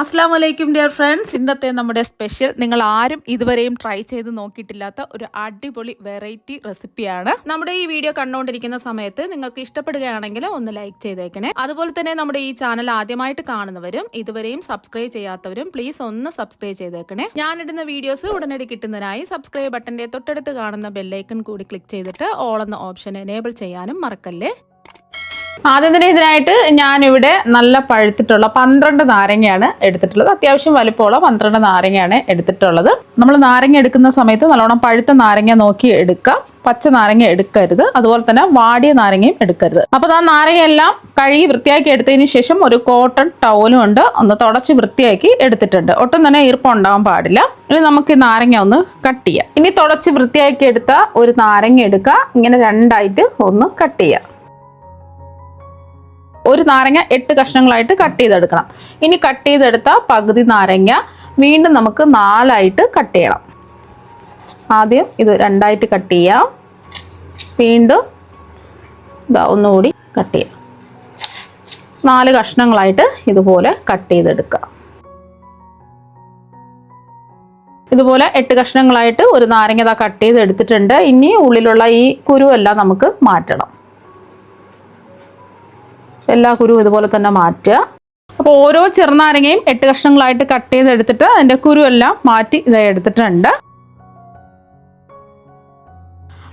അസ്സലാമു അലൈക്കും dear friends. ഇന്നത്തെ നമ്മുടെ സ്പെഷ്യൽ നിങ്ങൾ ആരും ഇതുവരെയും ട്രൈ ചെയ്ത് നോക്കിയിട്ടില്ലാത്ത ഒരു അടിപൊളി വെറൈറ്റി റെസിപ്പിയാണ്. നമ്മുടെ ഈ വീഡിയോ കണ്ടുകൊണ്ടിരിക്കുന്ന സമയത്ത് നിങ്ങൾക്ക് ഇഷ്ടപ്പെടുകയാണെങ്കിൽ ഒന്ന് ലൈക്ക് ചെയ്തേക്കണേ. അതുപോലെ തന്നെ നമ്മുടെ ഈ ചാനൽ ആദ്യമായിട്ട് കാണുന്നവരും ഇതുവരെയും സബ്സ്ക്രൈബ് ചെയ്യാത്തവരും പ്ലീസ് ഒന്ന് സബ്സ്ക്രൈബ് ചെയ്തേക്കണേ. ഞാനിടുന്ന വീഡിയോസ് ഉടനടി കിട്ടുന്നതിനായി സബ്സ്ക്രൈബ് ബട്ടന്റെ തൊട്ടടുത്ത് കാണുന്ന ബെല്ലൈക്കൺ കൂടി ക്ലിക്ക് ചെയ്തിട്ട് ഓൾ എന്ന ഓപ്ഷൻ എനേബിൾ ചെയ്യാനും മറക്കല്ലേ. ആദ്യം തന്നെ ഇതിനായിട്ട് ഞാനിവിടെ നല്ല പഴുത്തിട്ടുള്ള 12 നാരങ്ങയാണ് എടുത്തിട്ടുള്ളത്. അത്യാവശ്യം വലുപ്പമുള്ള 12 നാരങ്ങയാണ് എടുത്തിട്ടുള്ളത്. നമ്മൾ നാരങ്ങ എടുക്കുന്ന സമയത്ത് നല്ലോണം പഴുത്ത നാരങ്ങ നോക്കി എടുക്കാം. പച്ച നാരങ്ങ എടുക്കരുത്, അതുപോലെ തന്നെ വാടിയ നാരങ്ങയും എടുക്കരുത്. അപ്പോൾ ആ നാരങ്ങയെല്ലാം കഴുകി വൃത്തിയാക്കി എടുത്തതിന് ശേഷം ഒരു കോട്ടൺ ടവലും കൊണ്ട് ഒന്ന് തുടച്ച് വൃത്തിയാക്കി എടുത്തിട്ടുണ്ട്. ഒട്ടും തന്നെ ഈർപ്പം ഉണ്ടാവാൻ പാടില്ല. ഇനി നമുക്ക് ഈ നാരങ്ങ ഒന്ന് കട്ട് ചെയ്യാം. ഇനി തുടച്ച് വൃത്തിയാക്കി എടുത്ത ഒരു നാരങ്ങ എടുക്കുക, ഇങ്ങനെ രണ്ടായിട്ട് ഒന്ന് കട്ട് ചെയ്യാം. ഒരു നാരങ്ങ 8 കഷ്ണങ്ങളായിട്ട് കട്ട് ചെയ്തെടുക്കണം. ഇനി കട്ട് ചെയ്തെടുത്ത പകുതി നാരങ്ങ വീണ്ടും നമുക്ക് 4 ആയിട്ട് കട്ട് ചെയ്യണം. ആദ്യം ഇത് 2 ആയിട്ട് കട്ട് ചെയ്യാം, വീണ്ടും ഒന്നുകൂടി കട്ട് ചെയ്യാം. 4 കഷ്ണങ്ങളായിട്ട് ഇതുപോലെ കട്ട് ചെയ്തെടുക്കുക. ഇതുപോലെ 8 കഷ്ണങ്ങളായിട്ട് ഒരു നാരങ്ങ കട്ട് ചെയ്തെടുത്തിട്ടുണ്ട്. ഇനി ഉള്ളിലുള്ള ഈ കുരുവെല്ലാം നമുക്ക് മാറ്റണം. എല്ലാ കുരുവും ഇതുപോലെ തന്നെ മാറ്റുക. അപ്പോൾ ഓരോ ചെറുനാരങ്ങയും 8 കഷ്ണങ്ങളായിട്ട് കട്ട് ചെയ്തെടുത്തിട്ട് അതിൻ്റെ കുരുവെല്ലാം മാറ്റി ഇതായി എടുത്തിട്ടുണ്ട്.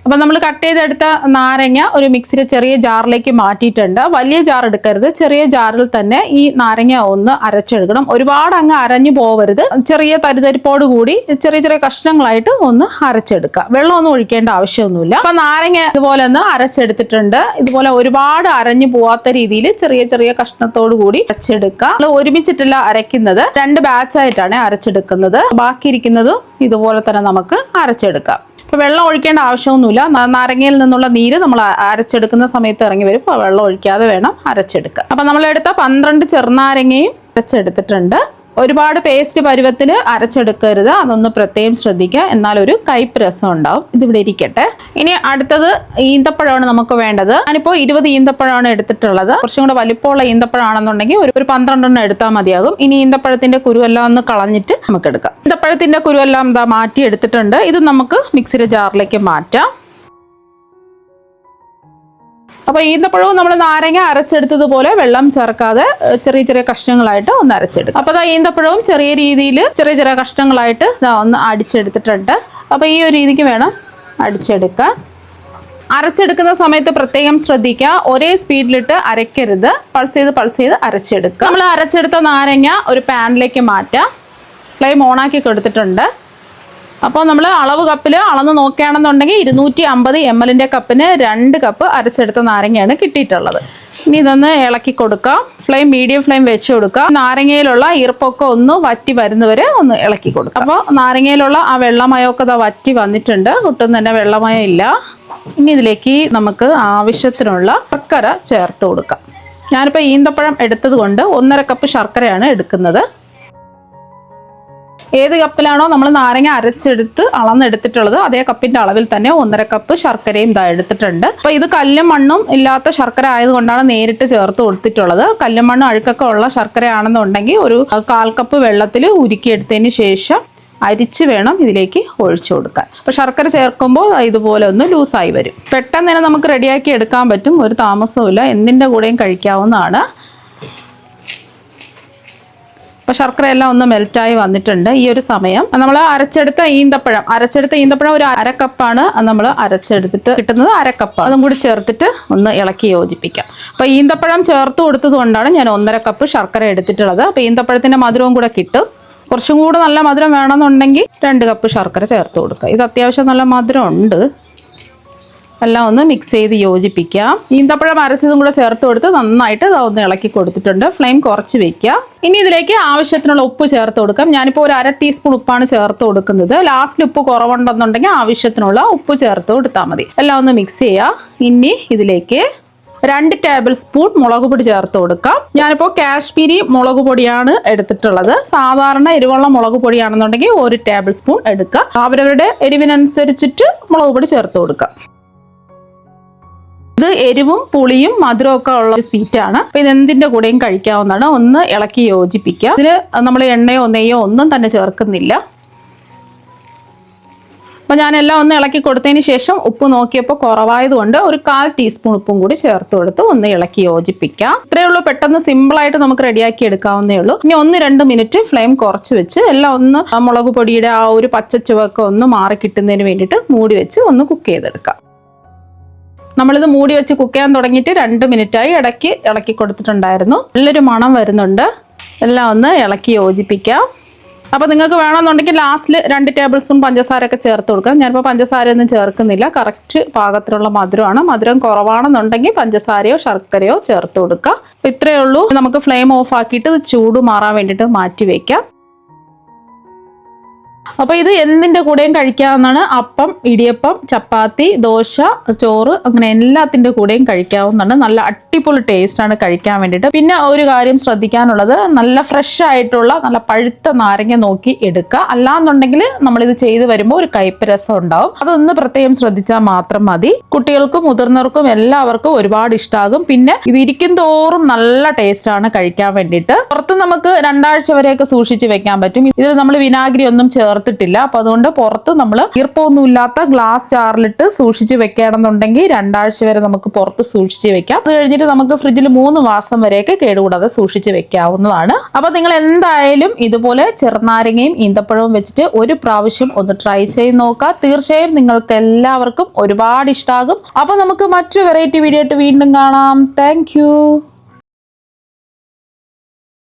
അപ്പം നമ്മൾ കട്ട് ചെയ്തെടുത്ത നാരങ്ങ ഒരു മിക്സിയുടെ ചെറിയ ജാറിലേക്ക് മാറ്റിയിട്ടുണ്ട്. വലിയ ജാർ എടുക്കരുത്, ചെറിയ ജാറിൽ തന്നെ ഈ നാരങ്ങ ഒന്ന് അരച്ചെടുക്കണം. ഒരുപാട് അങ്ങ് അരഞ്ഞു പോവരുത്. ചെറിയ തരിതരിപ്പോട് കൂടി ചെറിയ ചെറിയ കഷ്ണങ്ങളായിട്ട് ഒന്ന് അരച്ചെടുക്കുക. വെള്ളമൊന്നും ഒഴിക്കേണ്ട ആവശ്യമൊന്നുമില്ല. അപ്പം നാരങ്ങ ഇതുപോലെ ഒന്ന് അരച്ചെടുത്തിട്ടുണ്ട്. ഇതുപോലെ ഒരുപാട് അരഞ്ഞു പോവാത്ത രീതിയിൽ ചെറിയ ചെറിയ കഷ്ണത്തോടു കൂടി അരച്ചെടുക്കുക. നമ്മൾ ഒരുമിച്ചിട്ടല്ല അരയ്ക്കുന്നത്, 2 ബാച്ചായിട്ടാണ് അരച്ചെടുക്കുന്നത്. ബാക്കിയിരിക്കുന്നതും ഇതുപോലെ തന്നെ നമുക്ക് അരച്ചെടുക്കാം. അപ്പോൾ വെള്ളം ഒഴിക്കേണ്ട ആവശ്യമൊന്നുമില്ല. നാരങ്ങയിൽ നിന്നുള്ള നീര് നമ്മൾ അരച്ചെടുക്കുന്ന സമയത്ത് ഇറങ്ങി വരും. അപ്പോൾ വെള്ളം ഒഴിക്കാതെ വേണം അരച്ചെടുക്കുക. അപ്പം നമ്മളെടുത്ത 12 ചെറുനാരങ്ങയും അരച്ചെടുത്തിട്ടുണ്ട്. ഒരുപാട് പേസ്റ്റ് പരുവത്തിൽ അരച്ചെടുക്കരുത്, അതൊന്ന് പ്രത്യേകം ശ്രദ്ധിക്കുക. എന്നാലൊരു കയ്പ്പ് രസം ഉണ്ടാവും. ഇതിവിടെ ഇരിക്കട്ടെ. ഇനി അടുത്തത് ഈന്തപ്പഴമാണ് നമുക്ക് വേണ്ടത്. ഞാനിപ്പോൾ 20 ഈന്തപ്പഴമാണ് എടുത്തിട്ടുള്ളത്. കുറച്ചും കൂടെ വലിപ്പമുള്ള ഈന്തപ്പഴമാണെന്നുണ്ടെങ്കിൽ ഒരു 12 എടുത്താൽ മതിയാകും. ഇനി ഈന്തപ്പഴത്തിന്റെ കുരുവെല്ലാം ഒന്ന് കളഞ്ഞിട്ട് നമുക്ക് എടുക്കാം. ഈന്തപ്പഴത്തിന്റെ കുരുവെല്ലാം മാറ്റി എടുത്തിട്ടുണ്ട്. ഇത് നമുക്ക് മിക്സിയുടെ ജാറിലേക്ക് മാറ്റാം. അപ്പോൾ ഈന്തപ്പഴവും നമ്മൾ നാരങ്ങ അരച്ചെടുത്തതുപോലെ വെള്ളം ചേർക്കാതെ ചെറിയ ചെറിയ കഷ്ണങ്ങളായിട്ട് ഒന്ന് അരച്ചെടുക്കും. അപ്പോൾ ഈന്തപ്പഴവും ചെറിയ രീതിയിൽ ചെറിയ ചെറിയ കഷ്ണങ്ങളായിട്ട് ഒന്ന് അടിച്ചെടുത്തിട്ടുണ്ട്. അപ്പോൾ ഈ ഒരു രീതിക്ക് വേണം അടിച്ചെടുക്കാൻ. അരച്ചെടുക്കുന്ന സമയത്ത് പ്രത്യേകം ശ്രദ്ധിക്കുക, ഒരേ സ്പീഡിലിട്ട് അരയ്ക്കരുത്. പൾസ് ചെയ്ത് അരച്ചെടുക്കുക. നമ്മൾ അരച്ചെടുത്ത നാരങ്ങ ഒരു പാനിലേക്ക് മാറ്റാം. ഫ്ലെയിം ഓണാക്കി കൊടുത്തിട്ടുണ്ട്. അപ്പോൾ നമ്മൾ അളവ് കപ്പിൽ അളന്ന് നോക്കുകയാണെന്നുണ്ടെങ്കിൽ 250 ml കപ്പിന് 2 കപ്പ് അരച്ചെടുത്ത നാരങ്ങയാണ് കിട്ടിയിട്ടുള്ളത്. ഇനി ഇതൊന്ന് ഇളക്കി കൊടുക്കാം. ഫ്ലെയിം മീഡിയം ഫ്ലെയിം വെച്ച് കൊടുക്കാം. നാരങ്ങയിലുള്ള ഈർപ്പൊക്കെ ഒന്ന് വറ്റി വരുന്നവരെ ഒന്ന് ഇളക്കി കൊടുക്കാം. അപ്പോൾ നാരങ്ങയിലുള്ള ആ വെള്ളമയമൊക്കെ വറ്റി വന്നിട്ടുണ്ട്. ഒട്ടും തന്നെ വെള്ളമയം ഇല്ല. ഇനി ഇതിലേക്ക് നമുക്ക് ആവശ്യത്തിനുള്ള ശർക്കര ചേർത്ത് കൊടുക്കാം. ഞാനിപ്പോൾ ഈന്തപ്പഴം എടുത്തത് കൊണ്ട് 1.5 കപ്പ് ശർക്കരയാണ് എടുക്കുന്നത്. ഏത് കപ്പിലാണോ നമ്മൾ നാരങ്ങ അരച്ചെടുത്ത് അളന്നെടുത്തിട്ടുള്ളത് അതേ കപ്പിന്റെ അളവിൽ തന്നെ 1.5 കപ്പ് ശർക്കരയും എടുത്തിട്ടുണ്ട്. അപ്പോൾ ഇത് കല്ലും മണ്ണും ഇല്ലാത്ത ശർക്കര ആയതുകൊണ്ടാണ് നേരിട്ട് ചേർത്ത് കൊടുത്തിട്ടുള്ളത്. കല്ലും മണ്ണും അഴുക്കൊക്കെ ഉള്ള ശർക്കരയാണെന്നുണ്ടെങ്കിൽ ഒരു 1/4 കപ്പ് വെള്ളത്തിൽ ഉരുക്കിയെടുത്തതിന് ശേഷം അരിച്ച് വേണം ഇതിലേക്ക് ഒഴിച്ചു കൊടുക്കാൻ. അപ്പോൾ ശർക്കര ചേർക്കുമ്പോൾ ഇതുപോലെ ഒന്ന് ലൂസായി വരും. പെട്ടെന്ന് തന്നെ നമുക്ക് റെഡിയാക്കി എടുക്കാൻ പറ്റും, ഒരു താമസവുമില്ല. എന്തിൻ്റെ കൂടെയും കഴിക്കാവുന്നതാണ്. അപ്പോൾ ശർക്കര എല്ലാം ഒന്ന് മെൽറ്റായി വന്നിട്ടുണ്ട്. ഈ ഒരു സമയം നമ്മൾ അരച്ചെടുത്ത ഈന്തപ്പഴം ഒരു 1/2 കപ്പാണ് നമ്മൾ അരച്ചെടുത്തിട്ട് കിട്ടുന്നത്. 1/2 കപ്പ് അതും കൂടി ചേർത്തിട്ട് ഒന്ന് ഇളക്കി യോജിപ്പിക്കാം. അപ്പോൾ ഈന്തപ്പഴം ചേർത്ത് കൊടുത്തത് കൊണ്ടാണ് ഞാൻ 1.5 കപ്പ് ശർക്കര എടുത്തിട്ടുള്ളത്. അപ്പോൾ ഈന്തപ്പഴത്തിൻ്റെ മധുരവും കൂടെ കിട്ടും. കുറച്ചും കൂടെ നല്ല മധുരം വേണമെന്നുണ്ടെങ്കിൽ 2 കപ്പ് ശർക്കര ചേർത്ത് കൊടുക്കുക. ഇത് അത്യാവശ്യം നല്ല മധുരം ഉണ്ട്. എല്ലാം ഒന്ന് മിക്സ് ചെയ്ത് യോജിപ്പിക്കാം. ഈന്തപ്പഴം അരച്ചതും കൂടെ ചേർത്ത് കൊടുത്ത് നന്നായിട്ട് ഒന്ന് ഇളക്കി കൊടുത്തിട്ടുണ്ട്. ഫ്ലെയിം കുറച്ച് വെക്കുക. ഇനി ഇതിലേക്ക് ആവശ്യത്തിനുള്ള ഉപ്പ് ചേർത്ത് കൊടുക്കാം. ഞാനിപ്പോൾ ഒരു 1/2 ടീസ്പൂൺ ഉപ്പാണ് ചേർത്ത് കൊടുക്കുന്നത്. ലാസ്റ്റിൽ ഉപ്പ് കുറവുണ്ടെന്നുണ്ടെങ്കിൽ ആവശ്യത്തിനുള്ള ഉപ്പ് ചേർത്ത് കൊടുത്താൽ മതി. എല്ലാം ഒന്ന് മിക്സ് ചെയ്യുക. ഇനി ഇതിലേക്ക് 2 ടേബിൾ സ്പൂൺ മുളക് പൊടി ചേർത്ത് കൊടുക്കാം. ഞാനിപ്പോൾ കാശ്മീരി മുളക് പൊടിയാണ് എടുത്തിട്ടുള്ളത്. സാധാരണ എരിവുള്ള മുളക് പൊടിയാണെന്നുണ്ടെങ്കിൽ 1 ടേബിൾ സ്പൂൺ എടുക്കുക. അവരവരുടെ എരിവിനനുസരിച്ചിട്ട് മുളക് പൊടി ചേർത്ത് കൊടുക്കാം. ഇത് എരിവും പുളിയും മധുരവും ഒക്കെ ഉള്ള ഒരു സ്വീറ്റ് ആണ്. അപ്പൊ ഇത് എന്തിന്റെ കൂടെയും കഴിക്കാവുന്നതാണ്. ഒന്ന് ഇളക്കി യോജിപ്പിക്കുക. ഇതിൽ നമ്മൾ എണ്ണയോ നെയ്യോ ഒന്നും തന്നെ ചേർക്കുന്നില്ല. അപ്പോൾ ഞാനെല്ലാം ഒന്ന് ഇളക്കി കൊടുത്തതിന് ശേഷം ഉപ്പ് നോക്കിയപ്പോൾ കുറവായതുകൊണ്ട് ഒരു 1/4 ടീസ്പൂൺ ഉപ്പും കൂടി ചേർത്ത് കൊടുത്ത് ഒന്ന് ഇളക്കി യോജിപ്പിക്കാം. ഇത്രയേ ഉള്ളൂ. പെട്ടെന്ന് സിമ്പിളായിട്ട് നമുക്ക് റെഡിയാക്കി എടുക്കാവുന്നേ ഉള്ളൂ. ഇനി 1-2 മിനിറ്റ് ഫ്ലെയിം കുറച്ച് വെച്ച് എല്ലാം ഒന്ന് മുളക് പൊടിയുടെ ആ ഒരു പച്ചച്ചുവൊക്കെ ഒന്ന് മാറി കിട്ടുന്നതിന് വേണ്ടിയിട്ട് മൂടി വെച്ച് ഒന്ന് കുക്ക് ചെയ്തെടുക്കാം. നമ്മളിത് മൂടി വെച്ച് കുക്ക് ചെയ്യാൻ തുടങ്ങിയിട്ട് 2 മിനിറ്റായി. ഇടയ്ക്ക് ഇളക്കി കൊടുത്തിട്ടുണ്ടായിരുന്നു. നല്ലൊരു മണം വരുന്നുണ്ട്. എല്ലാം ഒന്ന് ഇളക്കി യോജിപ്പിക്കാം. അപ്പോൾ നിങ്ങൾക്ക് വേണമെന്നുണ്ടെങ്കിൽ ലാസ്റ്റിൽ 2 ടേബിൾ സ്പൂൺ പഞ്ചസാരയൊക്കെ ചേർത്ത് കൊടുക്കാം. ഞാനിപ്പോൾ പഞ്ചസാരയൊന്നും ചേർക്കുന്നില്ല. കറക്റ്റ് പാകത്തിലുള്ള മധുരമാണ്. മധുരം കുറവാണെന്നുണ്ടെങ്കിൽ പഞ്ചസാരയോ ശർക്കരയോ ചേർത്ത് കൊടുക്കാം. അപ്പോൾ ഇത്രയേ ഉള്ളൂ. നമുക്ക് ഫ്ലെയിം ഓഫ് ആക്കിയിട്ട് ഇത് ചൂട് മാറാൻ വേണ്ടിയിട്ട് മാറ്റി വയ്ക്കാം. അപ്പോൾ ഇത് എന്തിൻ്റെ കൂടെയും കഴിക്കാവുന്നതാണ്. അപ്പം, ഇടിയപ്പം, ചപ്പാത്തി, ദോശ, ചോറ് അങ്ങനെ എല്ലാത്തിൻ്റെ കൂടെയും കഴിക്കാവുന്നതാണ്. നല്ല അടിപൊളി ടേസ്റ്റാണ് കഴിക്കാൻ വേണ്ടിയിട്ട്. പിന്നെ ഒരു കാര്യം ശ്രദ്ധിക്കാനുള്ളത്, നല്ല ഫ്രഷ് ആയിട്ടുള്ള നല്ല പഴുത്ത നാരങ്ങ നോക്കി എടുക്കുക. അല്ലാന്നുണ്ടെങ്കിൽ നമ്മളിത് ചെയ്ത് വരുമ്പോൾ ഒരു കയ്പ്പ് രസം ഉണ്ടാവും. അതൊന്ന് പ്രത്യേകം ശ്രദ്ധിച്ചാൽ മാത്രം മതി. കുട്ടികൾക്കും മുതിർന്നവർക്കും എല്ലാവർക്കും ഒരുപാട് ഇഷ്ടമാകും. പിന്നെ ഇത് ഇരിക്കും തോറും നല്ല ടേസ്റ്റാണ് കഴിക്കാൻ വേണ്ടിയിട്ട്. പുറത്ത് നമുക്ക് 2 ആഴ്ച വരെയൊക്കെ സൂക്ഷിച്ച് വെക്കാൻ പറ്റും. ഇതിൽ നമ്മൾ വിനാഗിരി ഒന്നും ചേർത്തിട്ടില്ല. അപ്പൊ അതുകൊണ്ട് പുറത്ത് നമ്മൾ ഈർപ്പമൊന്നും ഇല്ലാത്ത ഗ്ലാസ് ജാറിലിട്ട് സൂക്ഷിച്ച് വെക്കുകയാണെന്നുണ്ടെങ്കിൽ 2 ആഴ്ച വരെ നമുക്ക് പുറത്ത് സൂക്ഷിച്ച് വെക്കാം. അത് കഴിഞ്ഞിട്ട് നമുക്ക് ഫ്രിഡ്ജിൽ 3 മാസം വരെയൊക്കെ കേടുകൂടാതെ സൂക്ഷിച്ച് വെക്കാവുന്നതാണ്. അപ്പൊ നിങ്ങൾ എന്തായാലും ഇതുപോലെ ചെറുനാരങ്ങയും ഈന്തപ്പഴവും വെച്ചിട്ട് ഒരു പ്രാവശ്യം ഒന്ന് ട്രൈ ചെയ്ത് നോക്കുക. തീർച്ചയായും നിങ്ങൾക്ക് എല്ലാവർക്കും ഒരുപാട് ഇഷ്ടമാകും. അപ്പൊ നമുക്ക് മറ്റൊരു വെറൈറ്റി വീഡിയോ ആയിട്ട് വീണ്ടും കാണാം. താങ്ക്